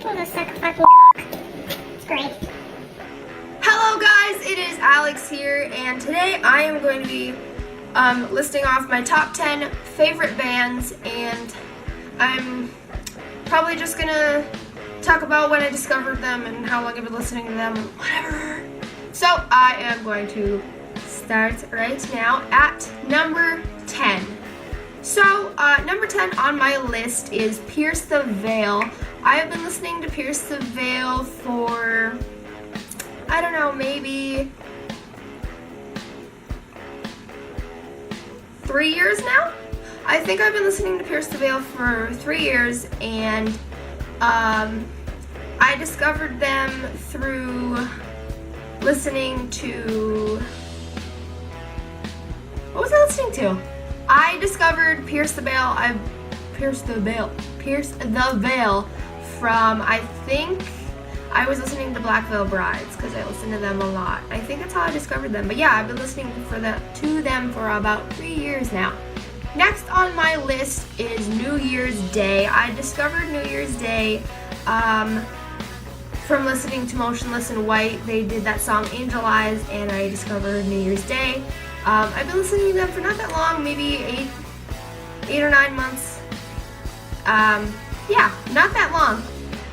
People just suck a fucking cock. It's great. Hello guys, it is Alex here, and today I am going to be listing off my top 10 favorite bands, and I'm probably just gonna talk about when I discovered them and how long I've been listening to them, whatever. So I am going to start right now at number 10. So number 10 on my list is Pierce the Veil. I have been listening to Pierce the Veil for, I don't know, maybe 3 years now? I think I've been listening to Pierce the Veil for 3 years, and I discovered them through listening to, what was I listening to? I discovered Pierce the Veil from, I think I was listening to Black Veil Brides because I listen to them a lot. I think that's how I discovered them. But yeah, I've been listening to them for about 3 years now. Next on my list is New Year's Day. I discovered New Year's Day from listening to Motionless in White. They did that song Angel Eyes, and I discovered New Year's Day. I've been listening to them for not that long, maybe eight or 9 months. Yeah, not that long.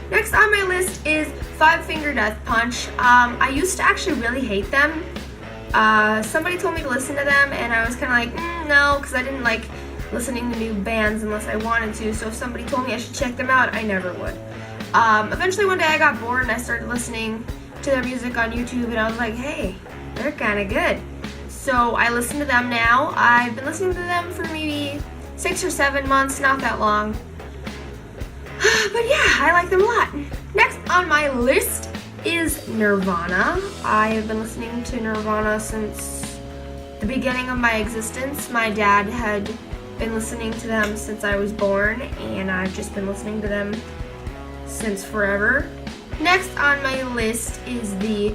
Next on my list is Five Finger Death Punch. I used to actually really hate them. Somebody told me to listen to them, and I was kind of like, no, because I didn't like listening to new bands unless I wanted to. So if somebody told me I should check them out, I never would. Eventually one day I got bored and I started listening to their music on YouTube, and I was like, hey, they're kind of good. So I listen to them now. I've been listening to them for maybe 6 or 7 months, not that long. But yeah, I like them a lot. Next on my list is Nirvana. I have been listening to Nirvana since the beginning of my existence. My dad had been listening to them since I was born, and I've just been listening to them since forever. Next on my list is the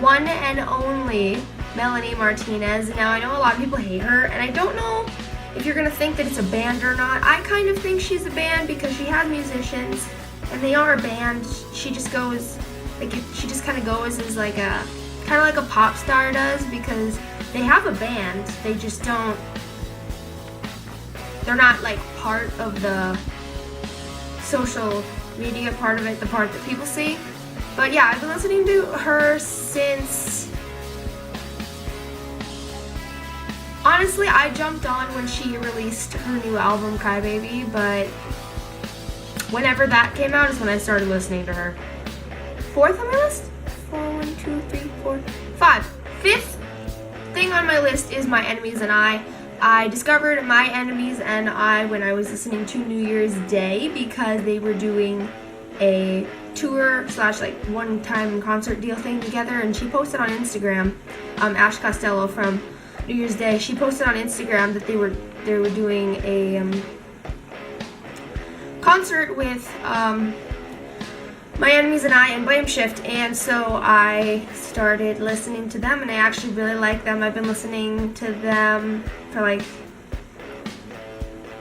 one and only Melanie Martinez. Now, I know a lot of people hate her, and I don't know if you're gonna think that it's a band or not. I kind of think she's a band because she has musicians, and they are a band. She just goes, like, she just kind of goes as like a, kind of like a pop star does, because they have a band, they just don't, they're not like part of the social media part of it, the part that people see. But yeah, I've been listening to her since, honestly, I jumped on when she released her new album, Crybaby, but whenever that came out is when I started listening to her. Fourth on my list? 1, 2, 3, 4, 5. Fifth thing on my list is My Enemies and I. I discovered My Enemies and I when I was listening to New Year's Day because they were doing a tour / like one-time concert deal thing together, and she posted on Instagram, Ash Costello from New Year's Day, she posted on Instagram that they were doing a concert with My Enemies and I and Blame Shift, and so I started listening to them, and I actually really like them. I've been listening to them for like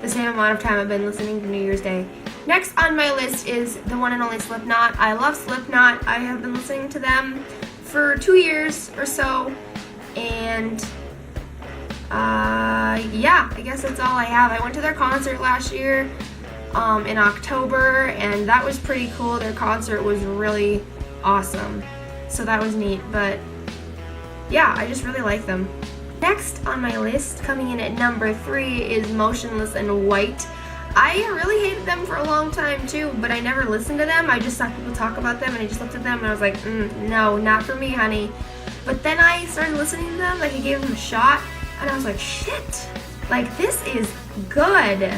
the same amount of time I've been listening to New Year's Day. Next on my list is the one and only Slipknot. I love Slipknot. I have been listening to them for 2 years or so, and yeah, I guess that's all I have. I went to their concert last year in October, and that was pretty cool. Their concert was really awesome, so that was neat. But yeah, I just really like them. Next on my list, coming in at number 3, is Motionless in White. I really hated them for a long time too, but I never listened to them. I just saw people talk about them, and I just looked at them and I was like, no, not for me, honey. But then I started listening to them, like I gave them a shot, and I was like, shit, like this is good.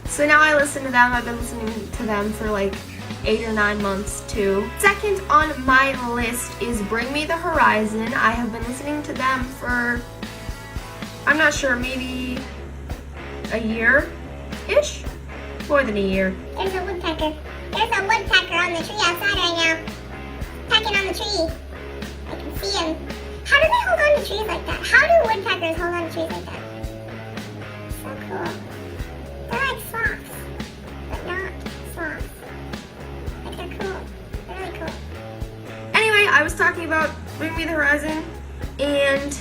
So now I listen to them. I've been listening to them for like 8 or 9 months too. Second on my list is Bring Me the Horizon. I have been listening to them for, I'm not sure, maybe a year-ish? More than a year. There's a woodpecker. There's a woodpecker on the tree outside right now. Pecking on the tree. I can see him. How do they hold on to trees like that? How do woodpeckers hold on to trees like that? So cool. They're like sloths, but not sloths. Like they're cool. was talking about Bring Me the Horizon, and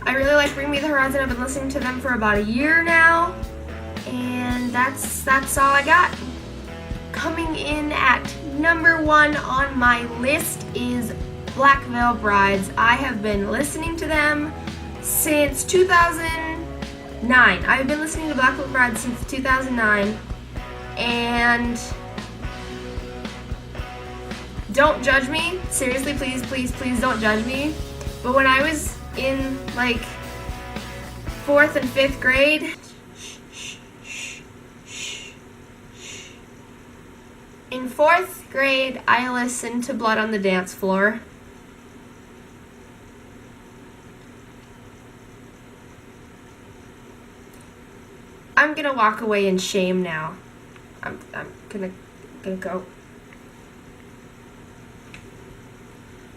I really like Bring Me the Horizon. I've been listening to them for about a year now, and that's all I got. Coming in at number 1 on my list is Black Veil Brides. I have been listening to them since 2009. I've been listening to Black Veil Brides since 2009, and don't judge me. Seriously, please don't judge me. But when I was in like 4th and 5th grade, in 4th grade, I listened to Blood on the Dance Floor. I'm gonna walk away in shame now. I'm gonna go.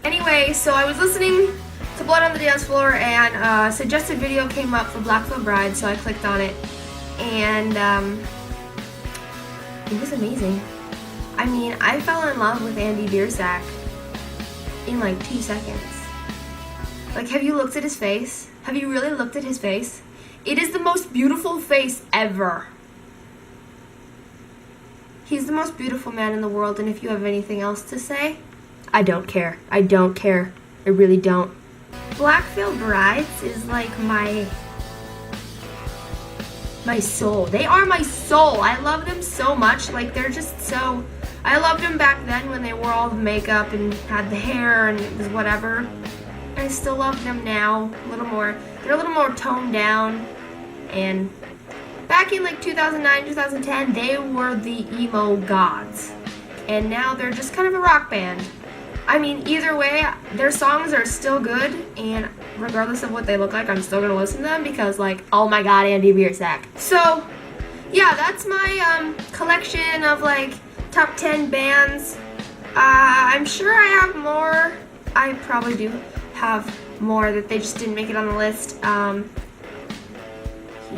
Anyway, so I was listening to Blood on the Dance Floor, and a suggested video came up for Black Veil Bride, so I clicked on it, and it was amazing. I mean, I fell in love with Andy Biersack in like 2 seconds. Like, have you looked at his face? Have you really looked at his face? It is the most beautiful face ever. He's the most beautiful man in the world, and if you have anything else to say, I don't care. I don't care. I really don't. Black Veil Brides is like my soul. They are my soul. I love them so much. Like, they're just so... I loved them back then when they wore all the makeup and had the hair and it was whatever. I still love them now. A little more. They're a little more toned down. And back in like 2009, 2010, they were the emo gods. And now they're just kind of a rock band. I mean, either way, their songs are still good, and regardless of what they look like, I'm still gonna listen to them because, like, oh my god, Andy Biersack. So, yeah, that's my collection of, like, top 10 bands. I'm sure I have more. I probably do have more that they just didn't make it on the list.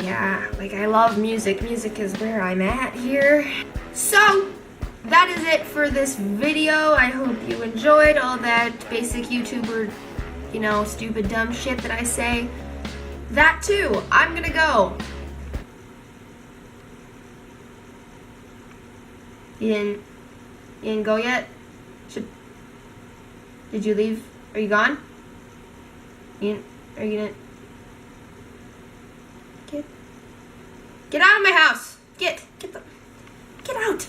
Yeah, like, I love music. Music is where I'm at here. So, that is it for this video. I hope you enjoyed all that basic YouTuber, you know, stupid dumb shit that I say. That too. I'm gonna go. You didn't go yet? Did you leave? Are you gone? Are you gonna get out of my house? Get out.